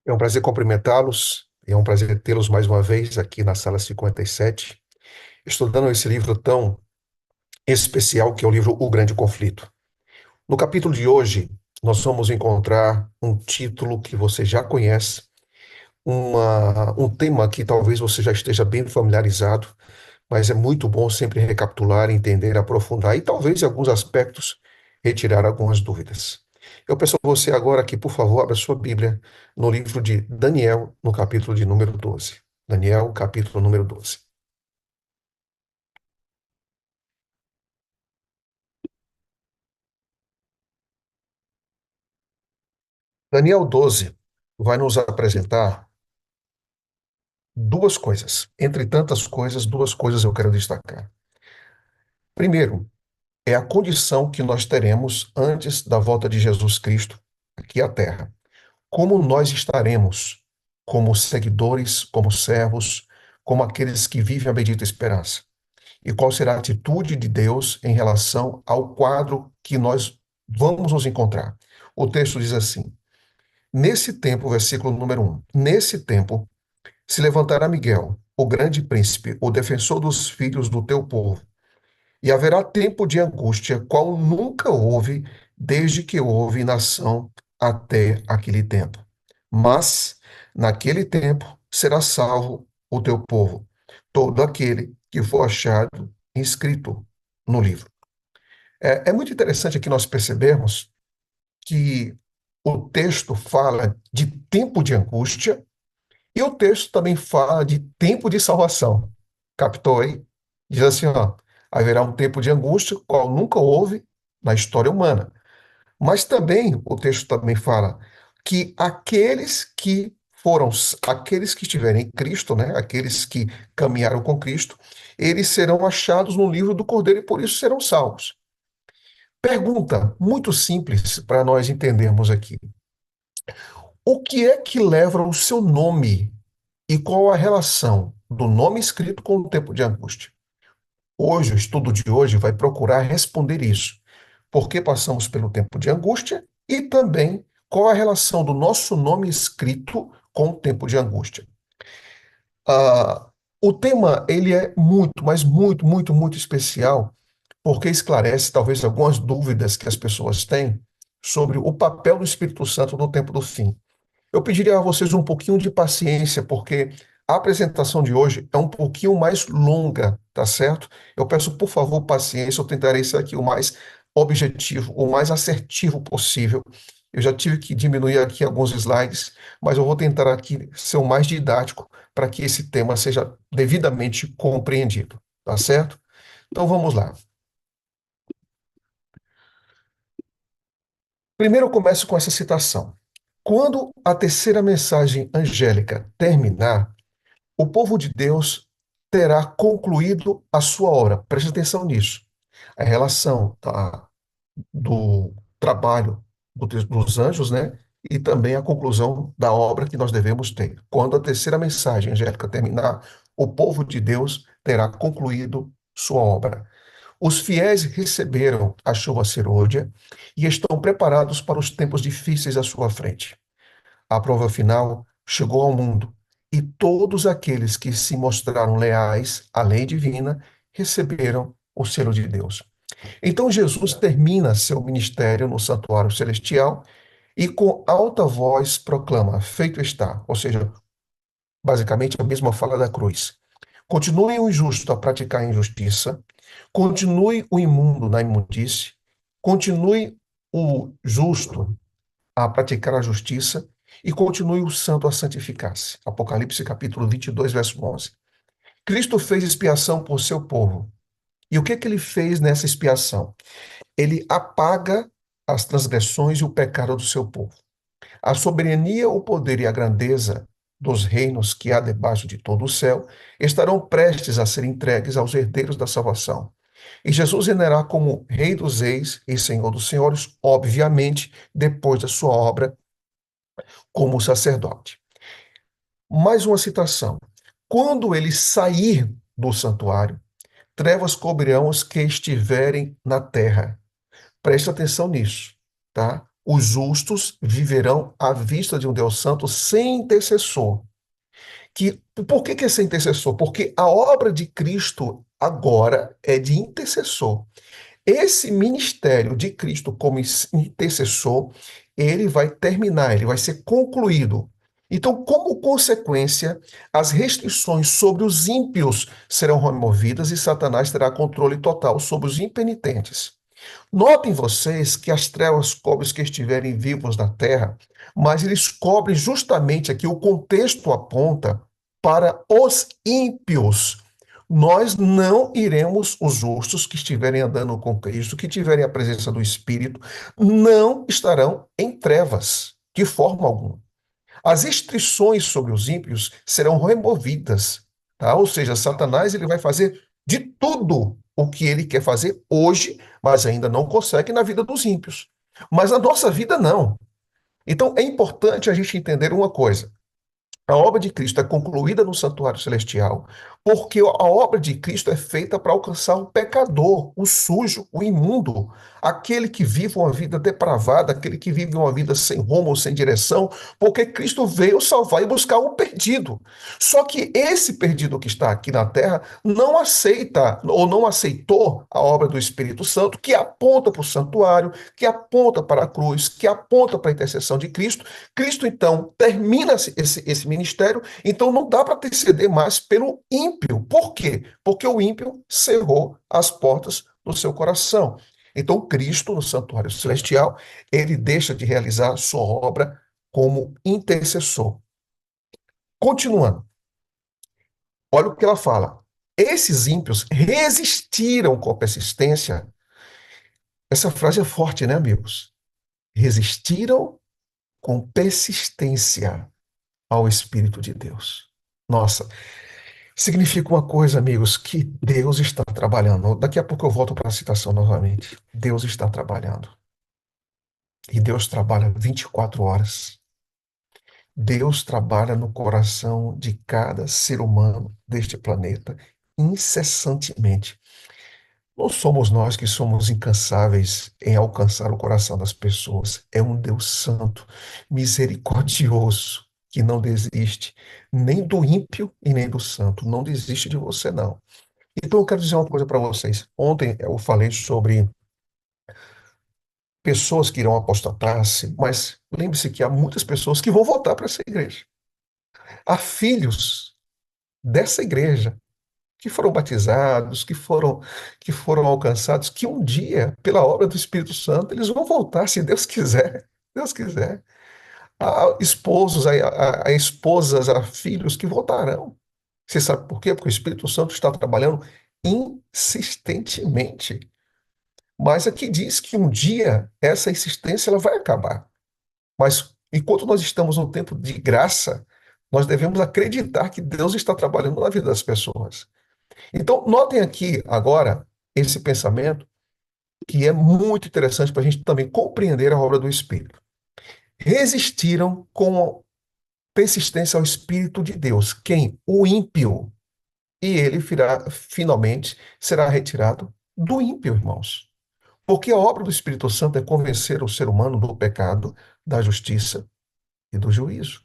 É um prazer cumprimentá-los, é um prazer tê-los mais uma vez aqui na sala 57, estudando esse livro tão especial que é o livro O Grande Conflito. No capítulo de hoje, nós vamos encontrar um título que você já conhece, um tema que talvez você já esteja bem familiarizado, mas é muito bom sempre recapitular, entender, aprofundar e talvez em alguns aspectos retirar algumas dúvidas. Eu peço a você agora que, por favor, abra sua Bíblia no livro de Daniel, no capítulo de número 12. Daniel, capítulo número 12. Daniel 12 vai nos apresentar duas coisas. Entre tantas coisas, duas coisas eu quero destacar. Primeiro, é a condição que nós teremos antes da volta de Jesus Cristo aqui à Terra. Como nós estaremos como seguidores, como servos, como aqueles que vivem a bendita esperança? E qual será a atitude de Deus em relação ao quadro que nós vamos nos encontrar? O texto diz assim: Nesse tempo, versículo número 1, nesse tempo se levantará Miguel, o grande príncipe, o defensor dos filhos do teu povo, e haverá tempo de angústia, qual nunca houve desde que houve nação até aquele tempo. Mas, naquele tempo, será salvo o teu povo, todo aquele que for achado inscrito no livro. É muito interessante aqui nós percebermos que o texto fala de tempo de angústia e o texto também fala de tempo de salvação. Captou aí? Diz assim, ó, haverá um tempo de angústia, qual nunca houve na história humana. Mas também, o texto também fala que aqueles que estiverem em Cristo, né, aqueles que caminharam com Cristo, eles serão achados no livro do Cordeiro e por isso serão salvos. Pergunta muito simples para nós entendermos aqui. O que é que leva o seu nome e qual a relação do nome escrito com o tempo de angústia? Hoje, o estudo de hoje vai procurar responder isso. Por que passamos pelo tempo de angústia e também qual a relação do nosso nome escrito com o tempo de angústia. Ah, o tema ele é muito, mas muito, muito, muito especial, porque esclarece talvez algumas dúvidas que as pessoas têm sobre o papel do Espírito Santo no tempo do fim. Eu pediria a vocês um pouquinho de paciência, porque a apresentação de hoje é um pouquinho mais longa, tá certo? Eu peço, por favor, paciência, eu tentarei ser aqui o mais objetivo, o mais assertivo possível. Eu já tive que diminuir aqui alguns slides, mas eu vou tentar aqui ser o mais didático para que esse tema seja devidamente compreendido, tá certo? Então vamos lá. Primeiro eu começo com essa citação. Quando a terceira mensagem angélica terminar, o povo de Deus terá concluído a sua obra. Preste atenção nisso. A relação do trabalho dos anjos, né? E também a conclusão da obra que nós devemos ter. Quando a terceira mensagem angélica terminar, o povo de Deus terá concluído sua obra. Os fiéis receberam a chuva serôdia e estão preparados para os tempos difíceis à sua frente. A prova final chegou ao mundo, e todos aqueles que se mostraram leais à lei divina receberam o selo de Deus. Então Jesus termina seu ministério no santuário celestial e com alta voz proclama: Feito está, ou seja, basicamente a mesma fala da cruz. Continue o injusto a praticar a injustiça, continue o imundo na imundície, continue o justo a praticar a justiça e continue o santo a santificar-se. Apocalipse capítulo 22, verso 11. Cristo fez expiação por seu povo. E o que que ele fez nessa expiação? Ele apaga as transgressões e o pecado do seu povo. A soberania, o poder e a grandeza dos reinos que há debaixo de todo o céu estarão prestes a ser entregues aos herdeiros da salvação. E Jesus reinará como Rei dos Reis e Senhor dos Senhores, obviamente, depois da sua obra como sacerdote. Mais uma citação. Quando ele sair do santuário, trevas cobrirão os que estiverem na terra. Preste atenção nisso, tá? Os justos viverão à vista de um Deus Santo sem intercessor. Por que é ser intercessor? Porque a obra de Cristo agora é de intercessor. Esse ministério de Cristo como intercessor, ele vai terminar, ele vai ser concluído. Então, como consequência, as restrições sobre os ímpios serão removidas e Satanás terá controle total sobre os impenitentes. Notem vocês que as trevas cobrem os que estiverem vivos na terra, mas eles cobrem justamente aqui, o contexto aponta para os ímpios. Nós não iremos, os justos que estiverem andando com Cristo, que tiverem a presença do Espírito, não estarão em trevas, de forma alguma. As restrições sobre os ímpios serão removidas, tá? Ou seja, Satanás ele vai fazer de tudo o que ele quer fazer hoje, mas ainda não consegue na vida dos ímpios. Mas na nossa vida não. Então é importante a gente entender uma coisa. A obra de Cristo é concluída no santuário celestial, porque a obra de Cristo é feita para alcançar o pecador, o sujo, o imundo, aquele que vive uma vida depravada, aquele que vive uma vida sem rumo, sem direção, porque Cristo veio salvar e buscar o perdido. Só que esse perdido que está aqui na terra não aceita ou não aceitou a obra do Espírito Santo, que aponta para o santuário, que aponta para a cruz, que aponta para a intercessão de Cristo. Cristo, então, termina esse ministério, então não dá para interceder mais pelo ímpio. Por quê? Porque o ímpio cerrou as portas do seu coração. Então, Cristo, no santuário celestial, ele deixa de realizar sua obra como intercessor. Continuando, olha o que ela fala. Esses ímpios resistiram com persistência. Essa frase é forte, né, amigos? Resistiram com persistência ao Espírito de Deus. Nossa, significa uma coisa, amigos, que Deus está trabalhando. Daqui a pouco eu volto para a citação novamente. Deus está trabalhando. E Deus trabalha 24 horas. Deus trabalha no coração de cada ser humano deste planeta incessantemente. Não somos nós que somos incansáveis em alcançar o coração das pessoas. É um Deus santo, misericordioso, que não desiste nem do ímpio e nem do santo. Não desiste de você, não. Então eu quero dizer uma coisa para vocês. Ontem eu falei sobre pessoas que irão apostatar-se, mas lembre-se que há muitas pessoas que vão voltar para essa igreja. Há filhos dessa igreja que foram batizados, que foram alcançados, que um dia, pela obra do Espírito Santo, eles vão voltar, se Deus quiser. Deus quiser. Há esposos, há esposas, há filhos que voltarão. Você sabe por quê? Porque o Espírito Santo está trabalhando insistentemente. Mas aqui diz que um dia essa insistência ela vai acabar. Mas enquanto nós estamos no tempo de graça, nós devemos acreditar que Deus está trabalhando na vida das pessoas. Então, notem aqui agora esse pensamento que é muito interessante para a gente também compreender a obra do Espírito. Resistiram com persistência ao Espírito de Deus. Quem? O ímpio. E ele finalmente será retirado do ímpio, irmãos. Porque a obra do Espírito Santo é convencer o ser humano do pecado, da justiça e do juízo.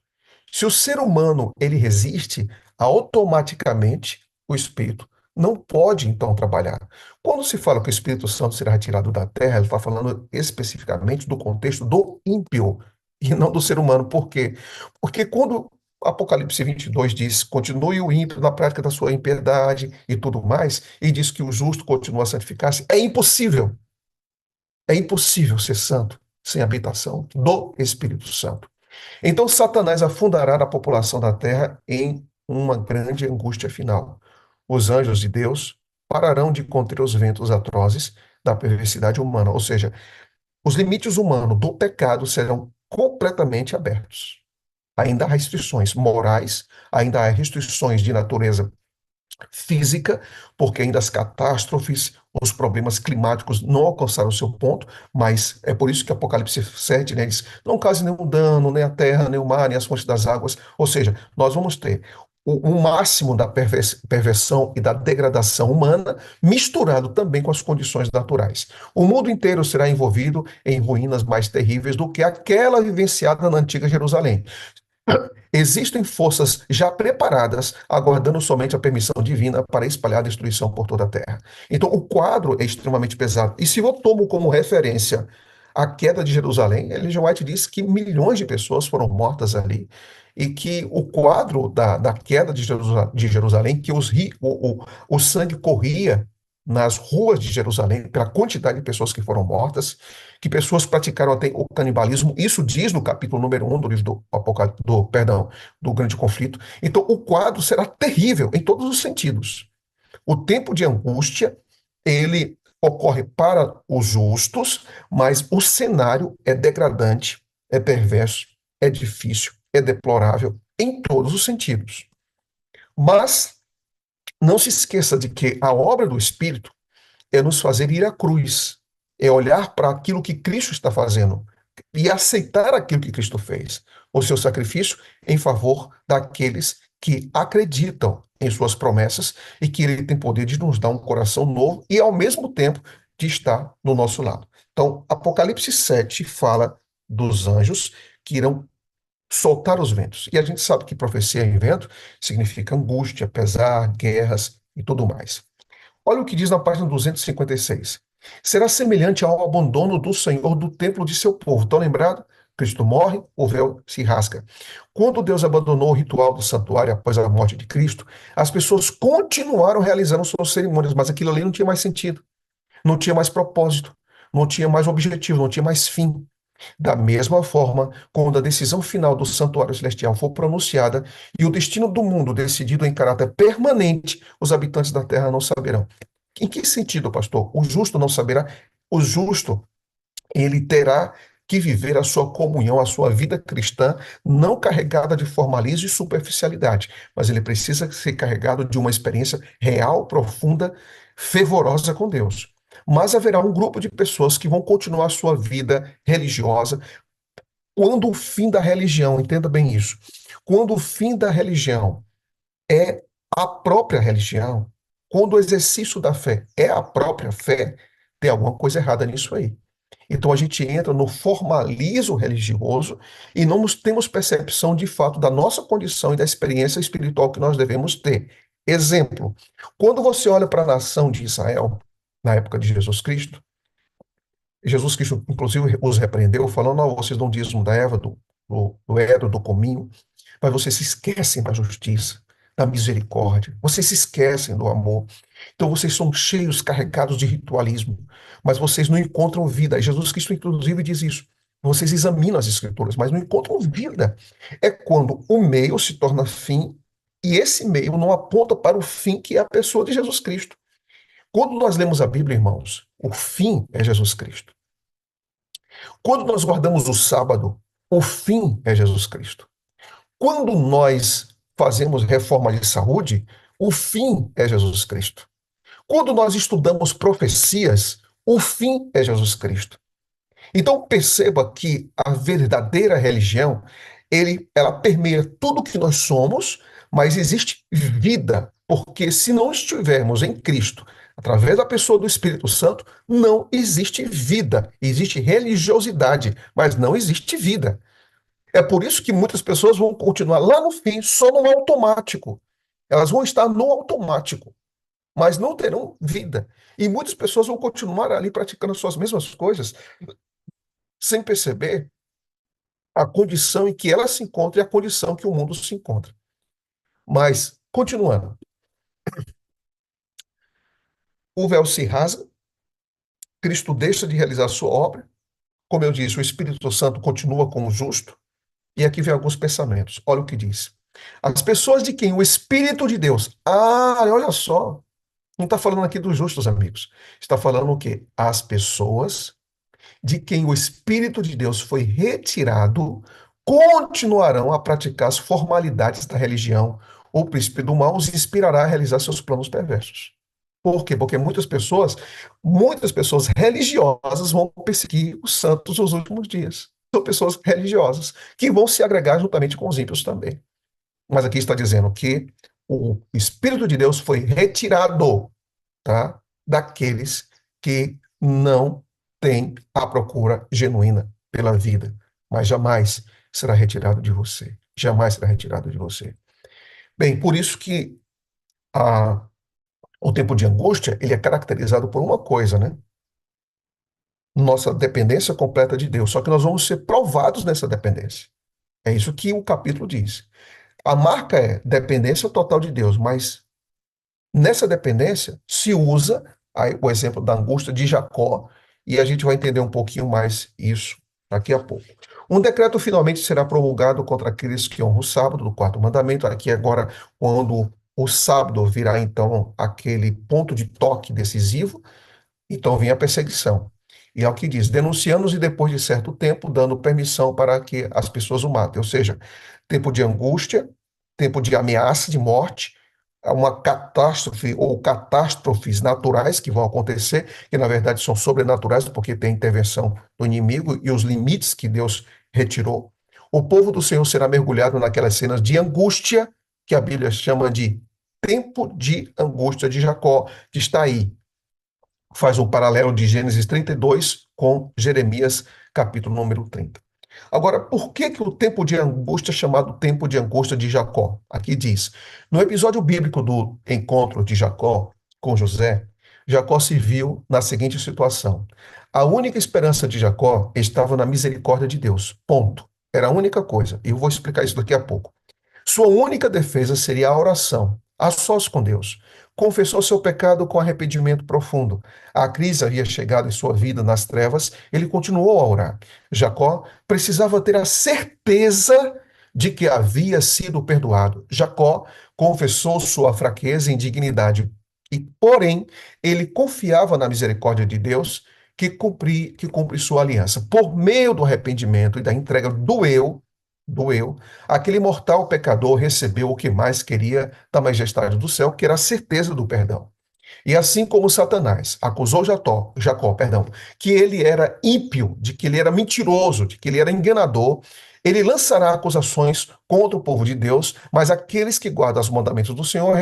Se o ser humano ele resiste, automaticamente o Espírito não pode então trabalhar. Quando se fala que o Espírito Santo será retirado da terra, ele está falando especificamente do contexto do ímpio e não do ser humano. Por quê? Porque quando Apocalipse 22 diz, continue o ímpio na prática da sua impiedade e tudo mais, e diz que o justo continua a santificar-se, é impossível. É impossível ser santo sem habitação do Espírito Santo. Então, Satanás afundará a população da terra em uma grande angústia final. Os anjos de Deus pararão de conter os ventos atrozes da perversidade humana, ou seja, os limites humanos do pecado serão completamente abertos. Ainda há restrições morais, ainda há restrições de natureza física, porque ainda as catástrofes, os problemas climáticos não alcançaram o seu ponto, mas é por isso que Apocalipse 7, né, diz, não cause nenhum dano, nem a terra, nem o mar, nem as fontes das águas, ou seja, nós vamos ter o máximo da perversão e da degradação humana, misturado também com as condições naturais. O mundo inteiro será envolvido em ruínas mais terríveis do que aquela vivenciada na antiga Jerusalém. Existem forças já preparadas, aguardando somente a permissão divina para espalhar a destruição por toda a terra. Então, o quadro é extremamente pesado. E se eu tomo como referência a queda de Jerusalém, Ellen G. White diz que milhões de pessoas foram mortas ali e que o quadro da queda de Jerusalém, que o sangue corria nas ruas de Jerusalém pela quantidade de pessoas que foram mortas, que pessoas praticaram até o canibalismo. Isso diz no capítulo número 1 do livro do Grande Conflito. Então, o quadro será terrível em todos os sentidos. O tempo de angústia, ele ocorre para os justos, mas o cenário é degradante, é perverso, é difícil, é deplorável em todos os sentidos. Mas não se esqueça de que a obra do Espírito é nos fazer ir à cruz, é olhar para aquilo que Cristo está fazendo e aceitar aquilo que Cristo fez, o seu sacrifício em favor daqueles que acreditam em suas promessas e que ele tem poder de nos dar um coração novo e, ao mesmo tempo, de estar no nosso lado. Então, Apocalipse 7 fala dos anjos que irão soltar os ventos. E a gente sabe que profecia em vento significa angústia, pesar, guerras e tudo mais. Olha o que diz na página 256. Será semelhante ao abandono do Senhor do templo de seu povo. Estão lembrados? Cristo morre, o véu se rasga. Quando Deus abandonou o ritual do santuário após a morte de Cristo, as pessoas continuaram realizando suas cerimônias, mas aquilo ali não tinha mais sentido, não tinha mais propósito, não tinha mais objetivo, não tinha mais fim. Da mesma forma, quando a decisão final do santuário celestial for pronunciada e o destino do mundo decidido em caráter permanente, os habitantes da terra não saberão. Em que sentido, pastor? O justo não saberá. O justo, ele terá que viver a sua comunhão, a sua vida cristã, não carregada de formalismo e superficialidade, mas ele precisa ser carregado de uma experiência real, profunda, fervorosa com Deus. Mas haverá um grupo de pessoas que vão continuar a sua vida religiosa quando o fim da religião, entenda bem isso, quando o fim da religião é a própria religião, quando o exercício da fé é a própria fé, tem alguma coisa errada nisso aí. Então a gente entra no formalismo religioso e não temos percepção de fato da nossa condição e da experiência espiritual que nós devemos ter. Exemplo, quando você olha para a nação de Israel, na época de Jesus Cristo, inclusive, os repreendeu, falando: não, vocês dão dízimo da erva, do edro, do cominho, mas vocês se esquecem da justiça, da misericórdia, vocês se esquecem do amor. Então vocês são cheios, carregados de ritualismo, mas vocês não encontram vida. E Jesus Cristo, inclusive, diz isso. Vocês examinam as Escrituras, mas não encontram vida. É quando o meio se torna fim, e esse meio não aponta para o fim, que é a pessoa de Jesus Cristo. Quando nós lemos a Bíblia, irmãos, o fim é Jesus Cristo. Quando nós guardamos o sábado, o fim é Jesus Cristo. Quando nós fazemos reforma de saúde, o fim é Jesus Cristo. Quando nós estudamos profecias, o fim é Jesus Cristo. Então perceba que a verdadeira religião, ela permeia tudo que nós somos, mas existe vida, porque se não estivermos em Cristo, através da pessoa do Espírito Santo, não existe vida. Existe religiosidade, mas não existe vida. É por isso que muitas pessoas vão continuar lá no fim, só no automático. Elas vão estar no automático, mas não terão vida. E muitas pessoas vão continuar ali praticando as suas mesmas coisas, sem perceber a condição em que ela se encontra e a condição que o mundo se encontra. Mas, continuando, o véu se rasga, Cristo deixa de realizar sua obra, como eu disse, o Espírito Santo continua como justo, e aqui vem alguns pensamentos. Olha o que diz. As pessoas de quem o Espírito de Deus, olha só, não está falando aqui dos justos, amigos, está falando o quê? As pessoas de quem o Espírito de Deus foi retirado continuarão a praticar as formalidades da religião. O príncipe do mal os inspirará a realizar seus planos perversos. Por quê? Porque muitas pessoas religiosas vão perseguir os santos nos últimos dias. São pessoas religiosas que vão se agregar juntamente com os ímpios também. Mas aqui está dizendo que o Espírito de Deus foi retirado, tá, daqueles que não têm a procura genuína pela vida, mas jamais será retirado de você. Jamais será retirado de você. Bem, por isso que a, o tempo de angústia, ele é caracterizado por uma coisa, né? Nossa dependência completa de Deus. Só que nós vamos ser provados nessa dependência. É isso que o capítulo diz. A marca é dependência total de Deus, mas nessa dependência se usa aí, o exemplo da angústia de Jacó, e a gente vai entender um pouquinho mais isso daqui a pouco. Um decreto finalmente será promulgado contra aqueles que honram o sábado, do quarto mandamento. Aqui agora, quando o sábado virá então aquele ponto de toque decisivo, então vem a perseguição. E é o que diz, denunciando-os e depois de certo tempo, dando permissão para que as pessoas o matem. Ou seja, tempo de angústia, tempo de ameaça de morte, uma catástrofe ou catástrofes naturais que vão acontecer, que na verdade são sobrenaturais, porque tem intervenção do inimigo e os limites que Deus retirou. O povo do Senhor será mergulhado naquelas cenas de angústia, que a Bíblia chama de tempo de angústia de Jacó, que está aí, faz um paralelo de Gênesis 32 com Jeremias, capítulo número 30. Agora, por que que o tempo de angústia é chamado tempo de angústia de Jacó? Aqui diz, no episódio bíblico do encontro de Jacó com José, Jacó se viu na seguinte situação. A única esperança de Jacó estava na misericórdia de Deus. Ponto. Era a única coisa. E eu vou explicar isso daqui a pouco. Sua única defesa seria a oração, a sós com Deus. Confessou seu pecado com arrependimento profundo. A crise havia chegado em sua vida nas trevas, ele continuou a orar. Jacó precisava ter a certeza de que havia sido perdoado. Jacó confessou sua fraqueza e indignidade, e, porém, ele confiava na misericórdia de Deus que cumpre sua aliança. Por meio do arrependimento e da entrega do eu, aquele mortal pecador recebeu o que mais queria da majestade do céu, que era a certeza do perdão. E assim como Satanás acusou Jacó, que ele era ímpio, de que ele era mentiroso, de que ele era enganador, ele lançará acusações contra o povo de Deus, mas aqueles que guardam os mandamentos do Senhor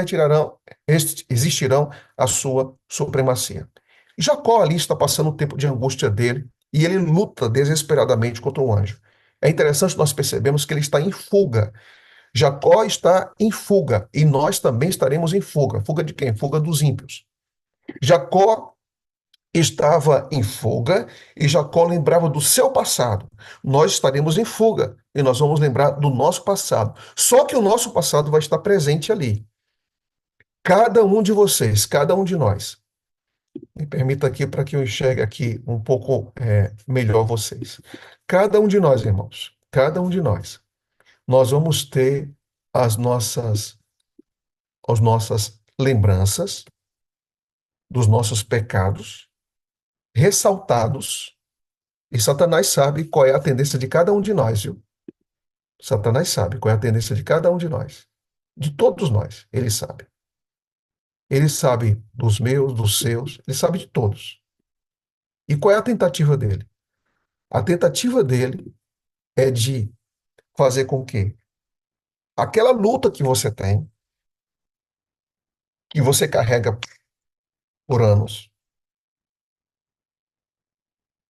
existirão a sua supremacia. Jacó ali está passando o tempo de angústia dele e ele luta desesperadamente contra o anjo. É interessante nós percebemos que ele está em fuga. Jacó está em fuga e nós também estaremos em fuga. Fuga de quem? Fuga dos ímpios. Jacó estava em fuga e Jacó lembrava do seu passado. Nós estaremos em fuga e nós vamos lembrar do nosso passado. Só que o nosso passado vai estar presente ali. Cada um de vocês, cada um de nós. Me permita aqui para que eu enxergue aqui um pouco melhor vocês. Cada um de nós, irmãos, cada um de nós vamos ter as nossas, as nossas lembranças dos nossos pecados ressaltados. E Satanás sabe qual é a tendência de cada um de nós, viu? Satanás sabe qual é a tendência de cada um de nós. De todos nós, ele sabe. Ele sabe dos meus, dos seus, ele sabe de todos. E qual é a tentativa dele? A tentativa dele é de fazer com que aquela luta que você tem, que você carrega por anos,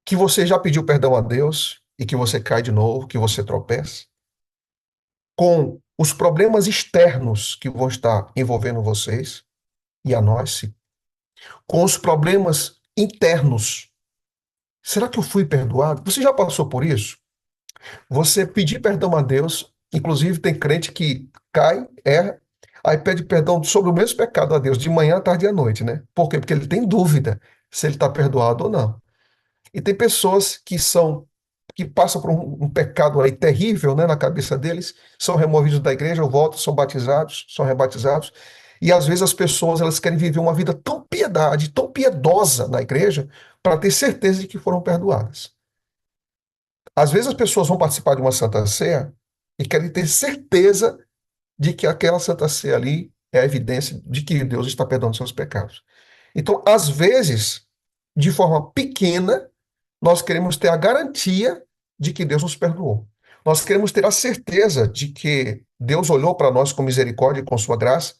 que você já pediu perdão a Deus e que você cai de novo, que você tropeça, com os problemas externos que vão estar envolvendo vocês e a nós, com os problemas internos. Será que eu fui perdoado? Você já passou por isso? Você pedir perdão a Deus, inclusive tem crente que cai, erra, aí pede perdão sobre o mesmo pecado a Deus, de manhã, à tarde e à noite, né? Por quê? Porque ele tem dúvida se ele está perdoado ou não. E tem pessoas que passam por um pecado aí terrível, né, na cabeça deles, são removidos da igreja, voltam, são batizados, são rebatizados, e às vezes as pessoas elas querem viver uma vida tão piedade, tão piedosa na igreja, para ter certeza de que foram perdoadas. Às vezes as pessoas vão participar de uma Santa Ceia e querem ter certeza de que aquela Santa Ceia ali é a evidência de que Deus está perdoando seus pecados. Então, às vezes, de forma pequena, nós queremos ter a garantia de que Deus nos perdoou. Nós queremos ter a certeza de que Deus olhou para nós com misericórdia e com sua graça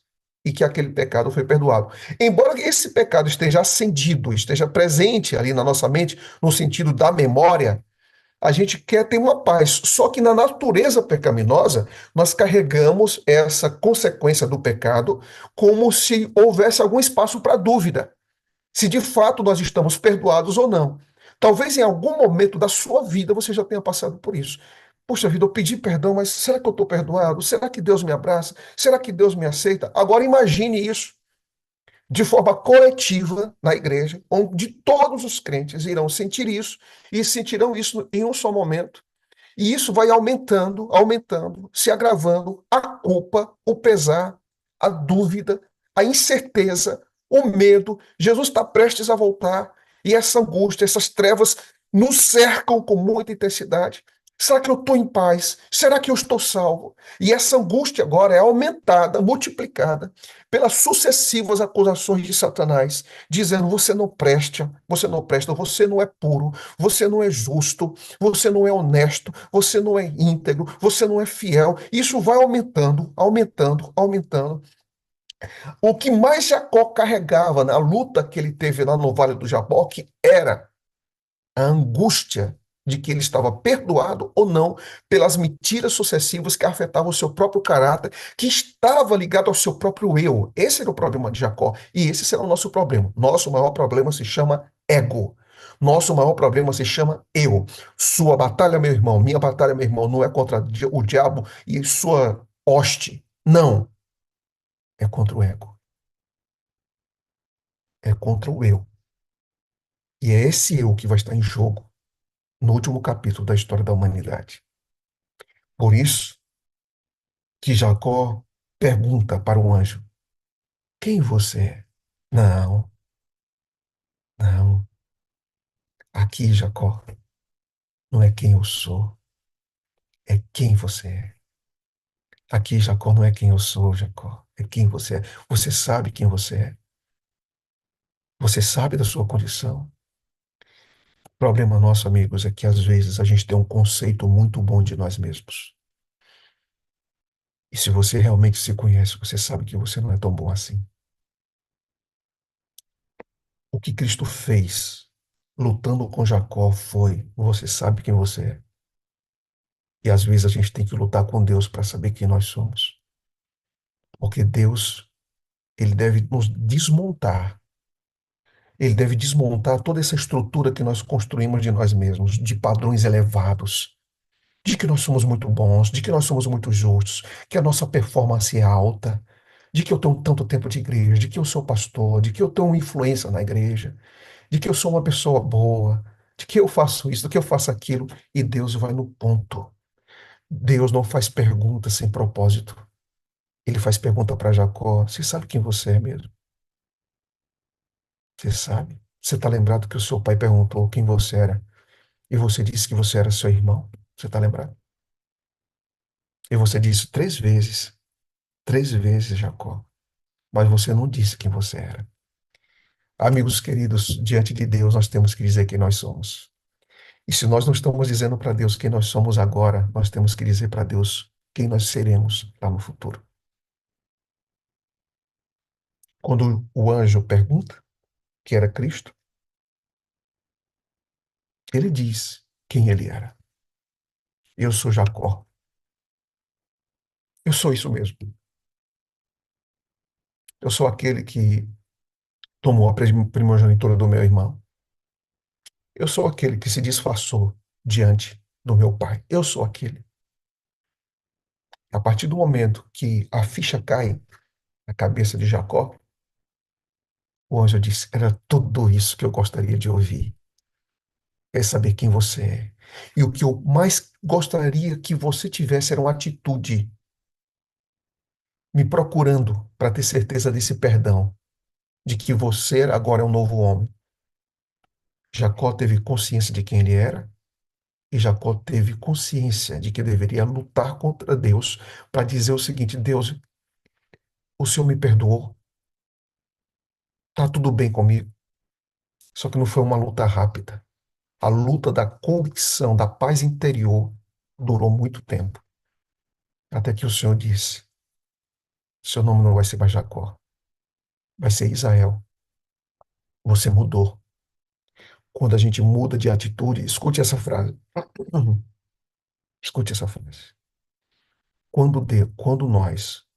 e que aquele pecado foi perdoado. Embora esse pecado esteja acendido, esteja presente ali na nossa mente, no sentido da memória, a gente quer ter uma paz. Só que na natureza pecaminosa, nós carregamos essa consequência do pecado como se houvesse algum espaço para dúvida, se de fato nós estamos perdoados ou não. Talvez em algum momento da sua vida você já tenha passado por isso. Poxa vida, eu pedi perdão, mas será que eu estou perdoado? Será que Deus me abraça? Será que Deus me aceita? Agora imagine isso de forma coletiva na igreja, onde todos os crentes irão sentir isso e sentirão isso em um só momento. E isso vai aumentando, aumentando, se agravando a culpa, o pesar, a dúvida, a incerteza, o medo. Jesus está prestes a voltar e essa angústia, essas trevas nos cercam com muita intensidade. Será que eu estou em paz? Será que eu estou salvo? E essa angústia agora é aumentada, multiplicada pelas sucessivas acusações de Satanás, dizendo: você não presta, você não é puro, você não é justo, você não é honesto, você não é íntegro, você não é fiel. Isso vai aumentando, aumentando, aumentando. O que mais Jacó carregava na luta que ele teve lá no Vale do Jaboque era a angústia de que ele estava perdoado ou não pelas mentiras sucessivas que afetavam o seu próprio caráter, que estava ligado ao seu próprio eu. Esse era o problema de Jacó. E esse será o nosso problema. Nosso maior problema se chama ego. Nosso maior problema se chama eu. Sua batalha, meu irmão, minha batalha, meu irmão, não é contra o diabo e sua hoste. Não. É contra o ego. É contra o eu. E é esse eu que vai estar em jogo no último capítulo da história da humanidade. Por isso que Jacó pergunta para o anjo: quem você é? Não, não. Aqui, Jacó, não é quem eu sou, é quem você é. Aqui, Jacó, não é quem eu sou, Jacó, é quem você é. Você sabe quem você é. Você sabe da sua condição. O problema nosso, amigos, é que às vezes a gente tem um conceito muito bom de nós mesmos. E se você realmente se conhece, você sabe que você não é tão bom assim. O que Cristo fez lutando com Jacó foi: você sabe quem você é. E às vezes a gente tem que lutar com Deus para saber quem nós somos. Porque Deus, ele deve nos desmontar. Ele deve desmontar toda essa estrutura que nós construímos de nós mesmos, de padrões elevados, de que nós somos muito bons, de que nós somos muito justos, que a nossa performance é alta, de que eu tenho tanto tempo de igreja, de que eu sou pastor, de que eu tenho influência na igreja, de que eu sou uma pessoa boa, de que eu faço isso, de que eu faço aquilo, e Deus vai no ponto. Deus não faz perguntas sem propósito. Ele faz pergunta para Jacó: você sabe quem você é mesmo? Você sabe? Você está lembrado que o seu pai perguntou quem você era e você disse que você era seu irmão? Você está lembrado? E você disse três vezes, Jacó, mas você não disse quem você era. Amigos queridos, diante de Deus nós temos que dizer quem nós somos. E se nós não estamos dizendo para Deus quem nós somos agora, nós temos que dizer para Deus quem nós seremos lá no futuro. Quando o anjo pergunta que era Cristo, ele diz quem ele era. Eu sou Jacó. Eu sou isso mesmo. Eu sou aquele que tomou a primogenitura do meu irmão. Eu sou aquele que se disfarçou diante do meu pai. Eu sou aquele. A partir do momento que a ficha cai na cabeça de Jacó, o anjo disse: era tudo isso que eu gostaria de ouvir. É saber quem você é. E o que eu mais gostaria que você tivesse era uma atitude, me procurando para ter certeza desse perdão, de que você agora é um novo homem. Jacó teve consciência de quem ele era, e Jacó teve consciência de que deveria lutar contra Deus para dizer o seguinte: Deus, o Senhor me perdoou, tá tudo bem comigo. Só que não foi uma luta rápida. A luta da convicção, da paz interior, Durou muito tempo, até que o Senhor disse: seu nome não vai ser mais Jacó, vai ser Israel. Você mudou. Quando a gente muda de atitude, escute essa frase. Uhum. Escute essa frase. Quando nós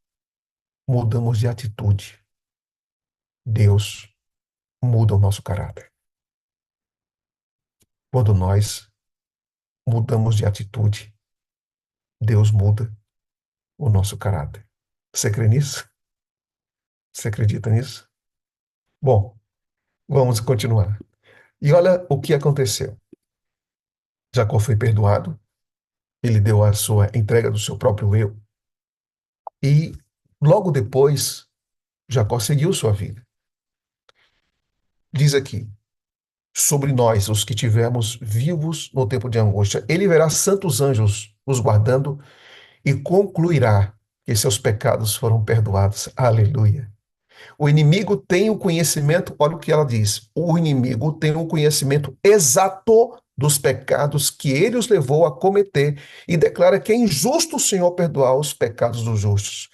mudamos de atitude, Deus muda o nosso caráter. Quando nós mudamos de atitude, Deus muda o nosso caráter. Você crê nisso? Você acredita nisso? Bom, vamos continuar. E olha o que aconteceu. Jacó foi perdoado, ele deu a sua entrega do seu próprio eu, e logo depois, Jacó seguiu sua vida. Diz aqui, sobre nós, os que tivemos vivos no tempo de angústia, ele verá santos anjos os guardando e concluirá que seus pecados foram perdoados. Aleluia. O inimigo tem o conhecimento, olha o que ela diz. O inimigo tem o conhecimento exato dos pecados que ele os levou a cometer e declara que é injusto o Senhor perdoar os pecados dos justos.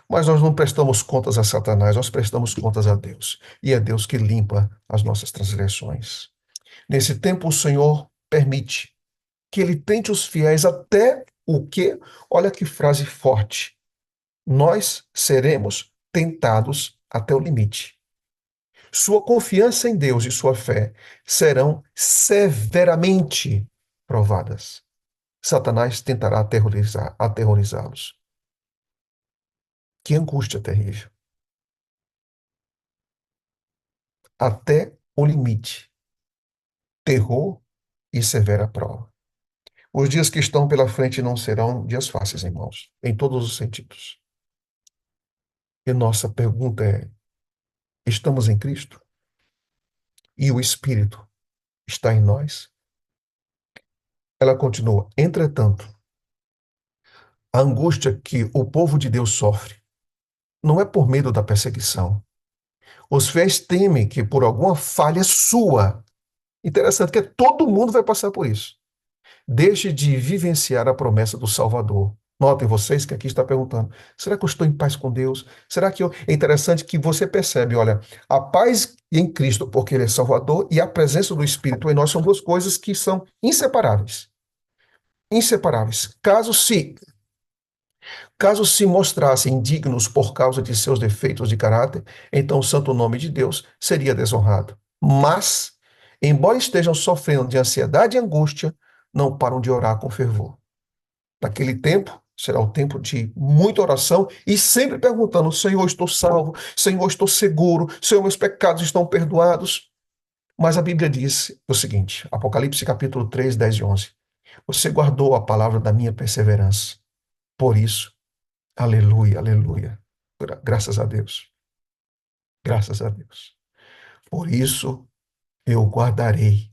Mas nós não prestamos contas a Satanás, nós prestamos contas a Deus. E é Deus que limpa as nossas transgressões. Nesse tempo, o Senhor permite que ele tente os fiéis até o quê? Olha que frase forte. Nós seremos tentados até o limite. Sua confiança em Deus e sua fé serão severamente provadas. Satanás tentará aterrorizá-los. Que angústia terrível. Até o limite. Terror e severa prova. Os dias que estão pela frente não serão dias fáceis, irmãos, em todos os sentidos. E nossa pergunta é: estamos em Cristo? E o Espírito está em nós? Ela continua: entretanto, a angústia que o povo de Deus sofre não é por medo da perseguição. Os fiéis temem que por alguma falha sua, interessante que todo mundo vai passar por isso, deixe de vivenciar a promessa do Salvador. Notem vocês que aqui está perguntando: será que eu estou em paz com Deus? Será que eu... É interessante que você percebe, olha, a paz em Cristo, porque Ele é Salvador, e a presença do Espírito em nós são duas coisas que são inseparáveis. Inseparáveis. Caso se mostrassem indignos por causa de seus defeitos de caráter, então o santo nome de Deus seria desonrado. Mas, embora estejam sofrendo de ansiedade e angústia, não param de orar com fervor. Naquele tempo, será o tempo de muita oração e sempre perguntando: Senhor, estou salvo, Senhor, estou seguro, Senhor, meus pecados estão perdoados. Mas a Bíblia diz o seguinte, Apocalipse capítulo 3, 10 e 11: você guardou a palavra da minha perseverança. Por isso, aleluia, aleluia. Graças a Deus. Graças a Deus. Por isso eu guardarei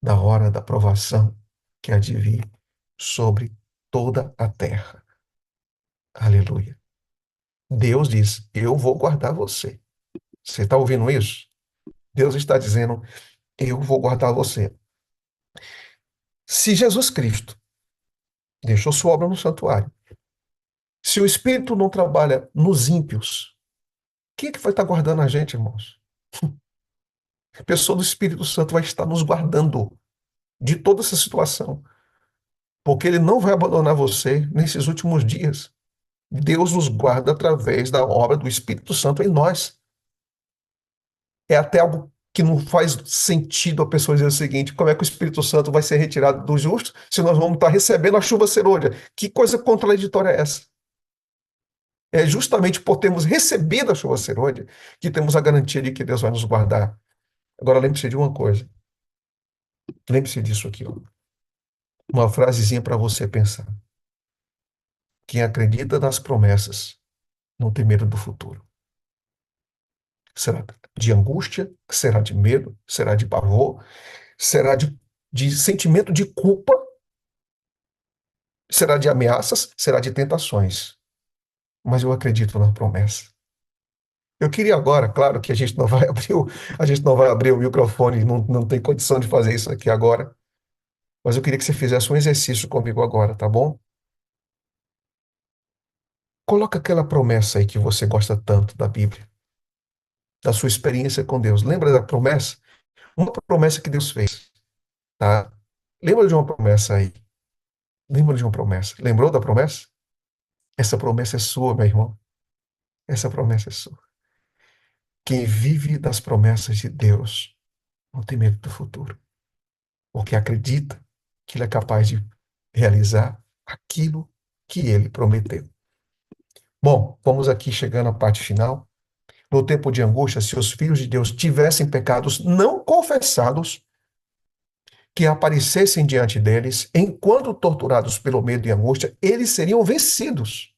da hora da provação que há de vir sobre toda a terra. Aleluia. Deus diz: eu vou guardar você. Você está ouvindo isso? Deus está dizendo: eu vou guardar você. Se Jesus Cristo deixou sua obra no santuário, se o Espírito não trabalha nos ímpios, quem é que vai estar guardando a gente, irmãos? A pessoa do Espírito Santo vai estar nos guardando de toda essa situação, porque ele não vai abandonar você nesses últimos dias. Deus nos guarda através da obra do Espírito Santo em nós. É até algo que não faz sentido a pessoa dizer o seguinte: como é que o Espírito Santo vai ser retirado dos justos se nós vamos estar recebendo a chuva serôdia? Que coisa contraditória é essa? É justamente por termos recebido a chuva serôdia que temos a garantia de que Deus vai nos guardar. Agora lembre-se de uma coisa. Lembre-se disso aqui, ó. Uma frasezinha para você pensar. Quem acredita nas promessas não tem medo do futuro. Será de angústia, será de medo, será de pavor, será de sentimento de culpa, será de ameaças, será de tentações. Mas eu acredito na promessa. Eu queria agora, claro que a gente não vai abrir o microfone, não tem condição de fazer isso aqui agora. Mas eu queria que você fizesse um exercício comigo agora, tá bom? Coloca aquela promessa aí que você gosta tanto da Bíblia, da sua experiência com Deus. Lembra da promessa? Uma promessa que Deus fez, tá? Lembra de uma promessa aí? Lembra de uma promessa? Lembrou da promessa? Essa promessa é sua, meu irmão. Essa promessa é sua. Quem vive das promessas de Deus não tem medo do futuro, porque acredita que Ele é capaz de realizar aquilo que Ele prometeu. Bom, vamos aqui chegando à parte final. No tempo de angústia, se os filhos de Deus tivessem pecados não confessados, que aparecessem diante deles, enquanto torturados pelo medo e angústia, eles seriam vencidos.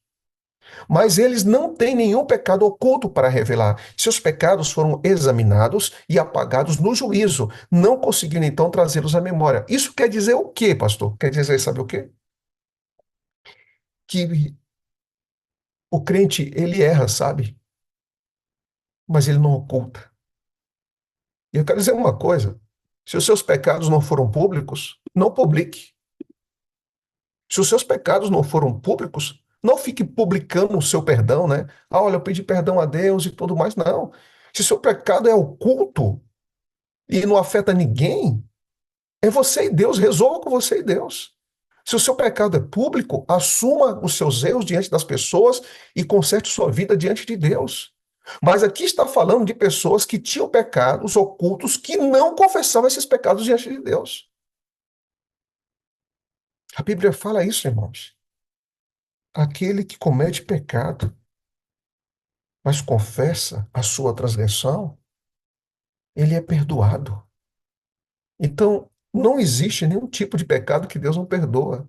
Mas eles não têm nenhum pecado oculto para revelar. Seus pecados foram examinados e apagados no juízo, não conseguindo então trazê-los à memória. Isso quer dizer o quê, pastor? Quer dizer, sabe o quê? Que o crente, ele erra, sabe? Mas ele não oculta. E eu quero dizer uma coisa: se os seus pecados não foram públicos, não publique. Se os seus pecados não foram públicos, não fique publicando o seu perdão, né? Ah, olha, eu pedi perdão a Deus e tudo mais. Não. Se o seu pecado é oculto e não afeta ninguém, é você e Deus, resolva com você e Deus. Se o seu pecado é público, assuma os seus erros diante das pessoas e conserte sua vida diante de Deus. Mas aqui está falando de pessoas que tinham pecados ocultos que não confessavam esses pecados diante de Deus. A Bíblia fala isso, irmãos. Aquele que comete pecado, mas confessa a sua transgressão, ele é perdoado. Então, não existe nenhum tipo de pecado que Deus não perdoa.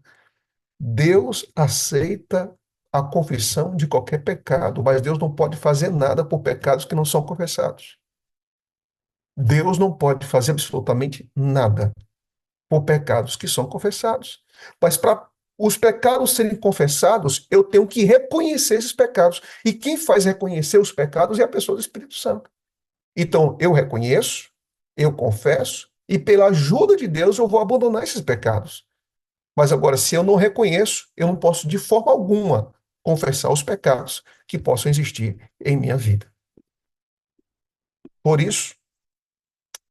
Deus aceita a confissão de qualquer pecado, mas Deus não pode fazer nada por pecados que não são confessados. Deus não pode fazer absolutamente nada por pecados que são confessados. Mas para os pecados serem confessados, eu tenho que reconhecer esses pecados. E quem faz reconhecer os pecados é a pessoa do Espírito Santo. Então, eu reconheço, eu confesso, e pela ajuda de Deus eu vou abandonar esses pecados. Mas agora, se eu não reconheço, eu não posso de forma alguma confessar os pecados que possam existir em minha vida. Por isso,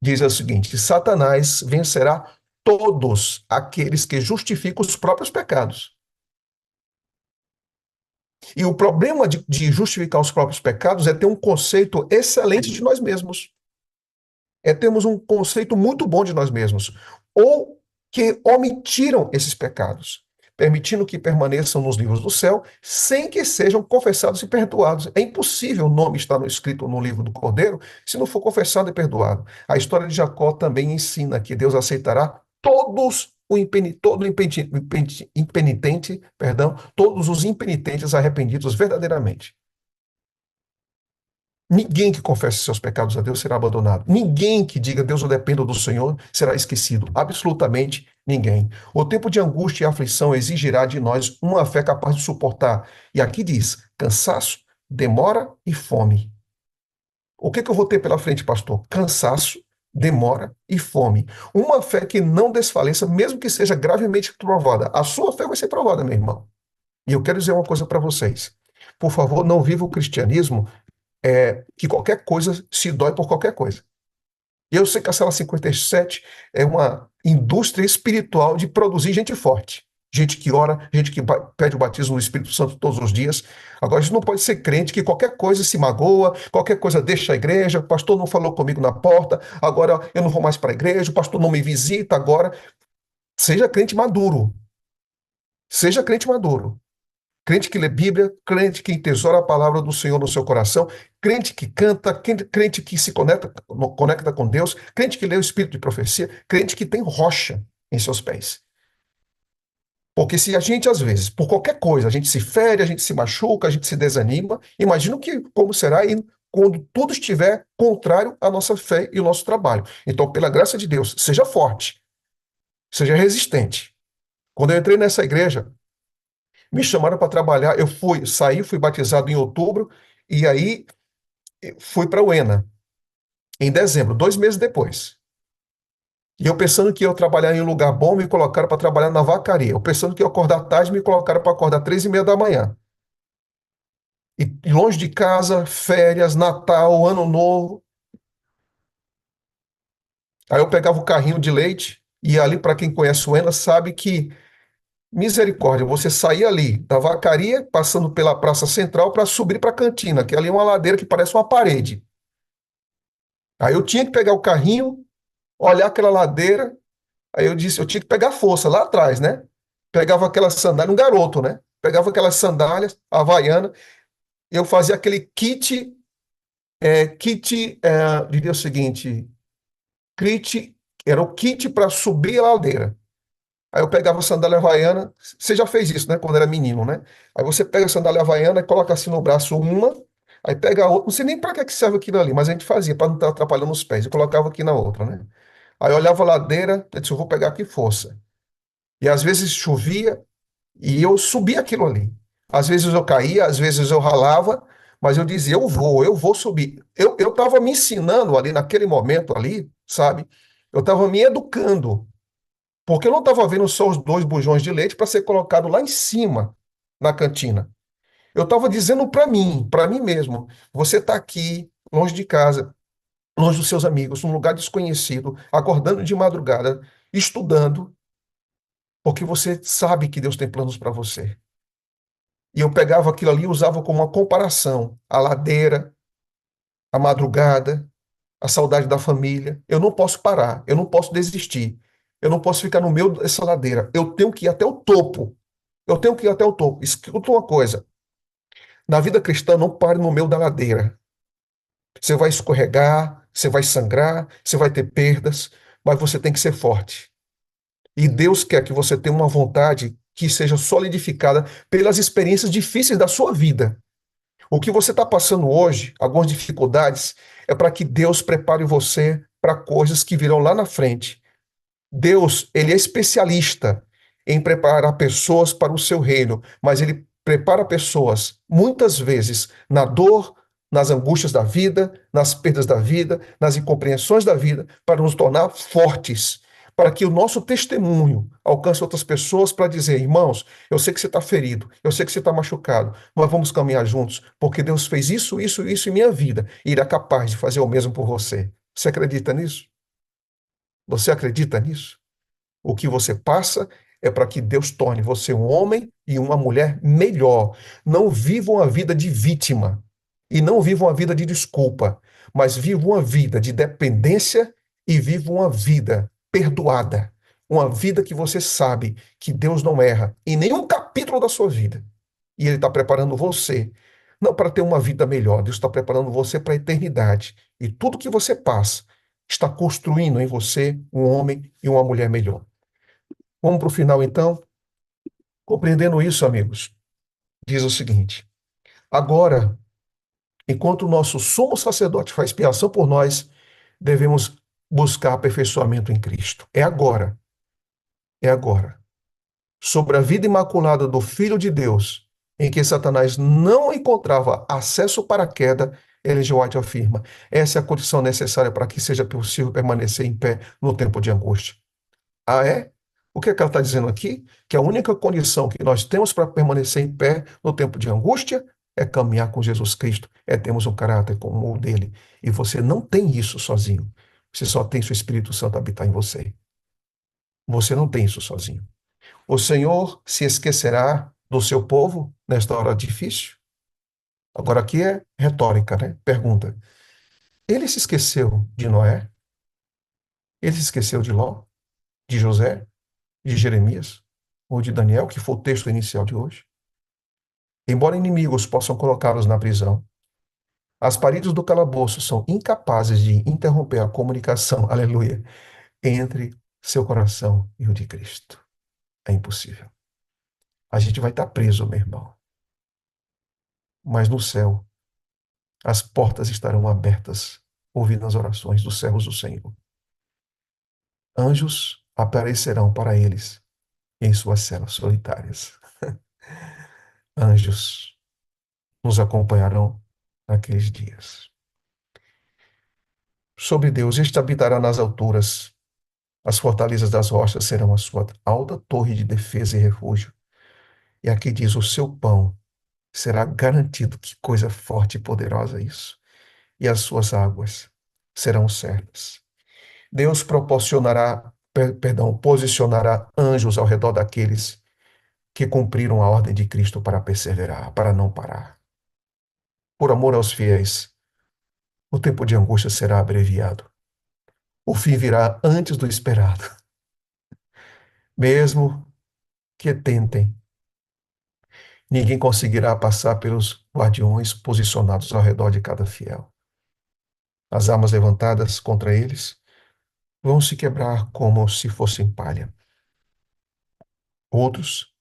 diz o seguinte: Satanás vencerá todos aqueles que justificam os próprios pecados. E o problema de justificar os próprios pecados é ter um conceito excelente de nós mesmos. É termos um conceito muito bom de nós mesmos. Ou que omitiram esses pecados, permitindo que permaneçam nos livros do céu, sem que sejam confessados e perdoados. É impossível o nome estar escrito no livro do Cordeiro se não for confessado e perdoado. A história de Jacó também ensina que Deus aceitará todo impenitente, perdão, todos os impenitentes arrependidos verdadeiramente. Ninguém que confesse seus pecados a Deus será abandonado. Ninguém que diga Deus eu dependo do Senhor será esquecido. Absolutamente ninguém. O tempo de angústia e aflição exigirá de nós uma fé capaz de suportar. E aqui diz: cansaço, demora e fome. O que eu vou ter pela frente, pastor? Cansaço, demora e fome. Uma fé que não desfaleça, mesmo que seja gravemente provada. A sua fé vai ser provada, meu irmão. E eu quero dizer uma coisa para vocês. Por favor, não viva o cristianismo que qualquer coisa se dói por qualquer coisa. E eu sei que a Cela 57 é uma indústria espiritual de produzir gente forte. Gente que ora, gente que pede o batismo no Espírito Santo todos os dias. Agora, a gente não pode ser crente que qualquer coisa se magoa, qualquer coisa deixa a igreja, o pastor não falou comigo na porta, agora eu não vou mais para a igreja, o pastor não me visita agora. Seja crente maduro. Seja crente maduro. Crente que lê Bíblia, crente que tesoura a palavra do Senhor no seu coração, crente que canta, crente que se conecta com Deus, crente que lê o Espírito de profecia, crente que tem rocha em seus pés. Porque se a gente, às vezes, por qualquer coisa, a gente se fere, a gente se machuca, a gente se desanima, imagina como será quando tudo estiver contrário à nossa fé e ao nosso trabalho. Então, pela graça de Deus, seja forte, seja resistente. Quando eu entrei nessa igreja, me chamaram para trabalhar. Eu fui batizado em outubro e aí fui para o ENA em dezembro, 2 meses depois. E eu pensando que eu trabalhar em um lugar bom, me colocaram para trabalhar na vacaria. Eu pensando que eu ia acordar tarde, me colocaram para acordar 3:30 da manhã. E longe de casa, férias, Natal, Ano Novo. Aí eu pegava o carrinho de leite, e ali, para quem conhece o Enas, sabe que, misericórdia, você saía ali da vacaria, passando pela Praça Central, para subir para a cantina, que ali é uma ladeira que parece uma parede. Aí eu tinha que pegar o carrinho, olhar aquela ladeira. Aí eu disse, eu tinha que pegar força lá atrás, né? Pegava aquelas sandálias, um garoto, né? Pegava aquelas sandálias, havaiana, e eu fazia aquele diria o seguinte, era o kit para subir a ladeira. Aí eu pegava a sandália havaiana, você já fez isso, né? Quando era menino, né? Aí você pega a sandália havaiana e coloca assim no braço uma, aí pega a outra, não sei nem para que serve aquilo ali, mas a gente fazia para não estar atrapalhando os pés. Eu colocava aqui na outra, né? Aí eu olhava a ladeira, eu disse, eu vou pegar aqui força. E às vezes chovia e eu subia aquilo ali. Às vezes eu caía, às vezes eu ralava, mas eu dizia, eu vou subir. Eu estava me ensinando ali naquele momento ali, sabe? Eu estava me educando, porque eu não estava vendo só os 2 bujões de leite para ser colocado lá em cima, na cantina. Eu estava dizendo para mim mesmo, você está aqui, longe de casa, longe dos seus amigos, num lugar desconhecido, acordando de madrugada, estudando, porque você sabe que Deus tem planos para você. E eu pegava aquilo ali e usava como uma comparação. A ladeira, a madrugada, a saudade da família. Eu não posso parar, eu não posso desistir. Eu não posso ficar no meio dessa ladeira. Eu tenho que ir até o topo. Eu tenho que ir até o topo. Escuta uma coisa. Na vida cristã, não pare no meio da ladeira. Você vai escorregar, você vai sangrar, você vai ter perdas, mas você tem que ser forte. E Deus quer que você tenha uma vontade que seja solidificada pelas experiências difíceis da sua vida. O que você está passando hoje, algumas dificuldades, é para que Deus prepare você para coisas que virão lá na frente. Deus, ele é especialista em preparar pessoas para o seu reino, mas ele prepara pessoas, muitas vezes, na dor, nas angústias da vida, nas perdas da vida, nas incompreensões da vida, para nos tornar fortes, para que o nosso testemunho alcance outras pessoas para dizer, irmãos, eu sei que você está ferido, eu sei que você está machucado, mas vamos caminhar juntos, porque Deus fez isso, isso, isso em minha vida, e Ele é capaz de fazer o mesmo por você. Você acredita nisso? Você acredita nisso? O que você passa é para que Deus torne você um homem e uma mulher melhor. Não vivam uma vida de vítima e não vivam uma vida de desculpa, mas vivam uma vida de dependência e vivam uma vida perdoada. Uma vida que você sabe que Deus não erra em nenhum capítulo da sua vida. E Ele está preparando você, não para ter uma vida melhor, Deus está preparando você para a eternidade. E tudo que você passa está construindo em você um homem e uma mulher melhor. Vamos para o final, então. Compreendendo isso, amigos, diz o seguinte: agora, enquanto o nosso sumo sacerdote faz expiação por nós, devemos buscar aperfeiçoamento em Cristo. É agora, é agora. Sobre a vida imaculada do Filho de Deus, em que Satanás não encontrava acesso para a queda, Ellen G. White afirma: essa é a condição necessária para que seja possível permanecer em pé no tempo de angústia. Ah, é? O que é que ela está dizendo aqui? Que a única condição que nós temos para permanecer em pé no tempo de angústia é caminhar com Jesus Cristo, é termos um caráter como o dele. E você não tem isso sozinho. Você só tem seu Espírito Santo habitar em você. Você não tem isso sozinho. O Senhor se esquecerá do seu povo nesta hora difícil? Agora aqui é retórica, né? Pergunta. Ele se esqueceu de Noé? Ele se esqueceu de Ló? De José? De Jeremias? Ou de Daniel, que foi o texto inicial de hoje? Embora inimigos possam colocá-los na prisão, as paredes do calabouço são incapazes de interromper a comunicação, aleluia, entre seu coração e o de Cristo. É impossível. A gente vai estar preso, meu irmão. Mas no céu, as portas estarão abertas, ouvindo as orações dos servos do Senhor. Anjos aparecerão para eles em suas celas solitárias. Anjos nos acompanharão naqueles dias. Sobre Deus, este habitará nas alturas. As fortalezas das rochas serão a sua alta torre de defesa e refúgio. E aqui diz: o seu pão será garantido. Que coisa forte e poderosa isso. E as suas águas serão certas. Deus proporcionará, perdão, posicionará anjos ao redor daqueles que cumpriram a ordem de Cristo para perseverar, para não parar. Por amor aos fiéis, o tempo de angústia será abreviado. O fim virá antes do esperado. Mesmo que tentem, ninguém conseguirá passar pelos guardiões posicionados ao redor de cada fiel. As armas levantadas contra eles vão se quebrar como se fossem palha. Outros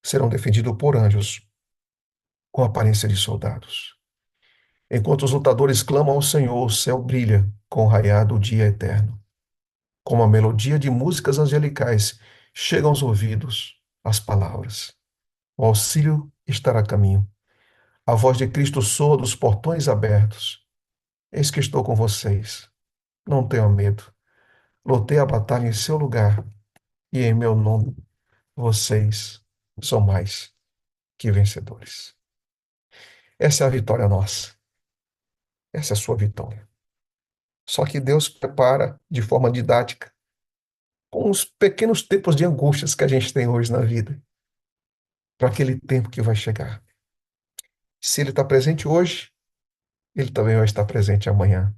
serão defendidos por anjos com aparência de soldados. Enquanto os lutadores clamam ao Senhor, o céu brilha com o raiar do dia eterno. Como a melodia de músicas angelicais chegam aos ouvidos as palavras. O auxílio estará a caminho. A voz de Cristo soa dos portões abertos. Eis que estou com vocês. Não tenham medo. Lutei a batalha em seu lugar e em meu nome vocês são mais que vencedores. Essa é a vitória nossa. Essa é a sua vitória. Só que Deus prepara de forma didática, com os pequenos tempos de angústias que a gente tem hoje na vida, para aquele tempo que vai chegar. Se Ele está presente hoje, Ele também vai estar presente amanhã.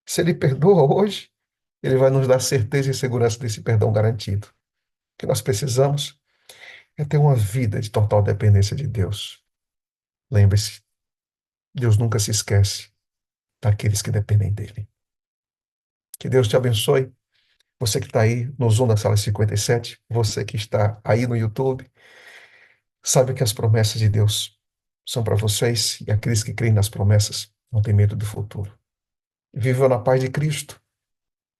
Se Ele perdoa hoje, Ele vai nos dar certeza e segurança desse perdão garantido. O que nós precisamos é ter uma vida de total dependência de Deus. Lembre-se, Deus nunca se esquece daqueles que dependem dEle. Que Deus te abençoe. Você que está aí no Zoom da Sala 57, você que está aí no YouTube, sabe que as promessas de Deus são para vocês e aqueles que creem nas promessas não têm medo do futuro. Viva na paz de Cristo.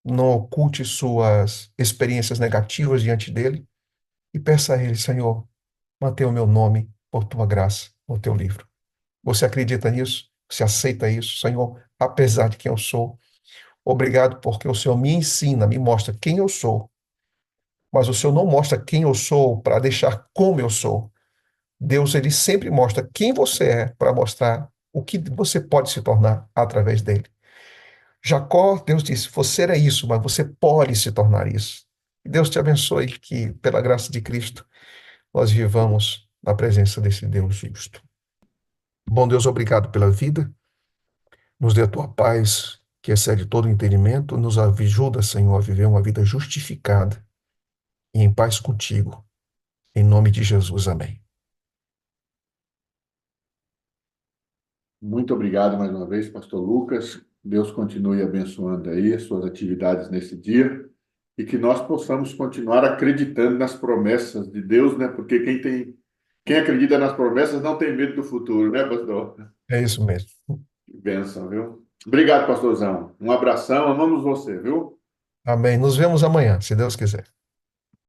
Não oculte suas experiências negativas diante dele e peça a ele: Senhor, mantenha o meu nome por tua graça no teu livro. Você acredita nisso? Você aceita isso? Senhor, apesar de quem eu sou, obrigado porque o Senhor me ensina, me mostra quem eu sou, mas o Senhor não mostra quem eu sou para deixar como eu sou. Deus, ele sempre mostra quem você é para mostrar o que você pode se tornar através dele. Jacó, Deus disse: você era isso, mas você pode se tornar isso. Deus te abençoe, que pela graça de Cristo nós vivamos na presença desse Deus justo. Bom Deus, obrigado pela vida. Nos dê a tua paz, que excede todo entendimento. Nos ajuda, Senhor, a viver uma vida justificada e em paz contigo. Em nome de Jesus, amém. Muito obrigado mais uma vez, Pastor Lucas. Deus continue abençoando aí as suas atividades nesse dia e que nós possamos continuar acreditando nas promessas de Deus, né? Porque quem acredita nas promessas não tem medo do futuro, né, pastor? É isso mesmo. Que bênção, viu? Obrigado, pastorzão. Um abração, amamos você, viu? Amém. Nos vemos amanhã, se Deus quiser.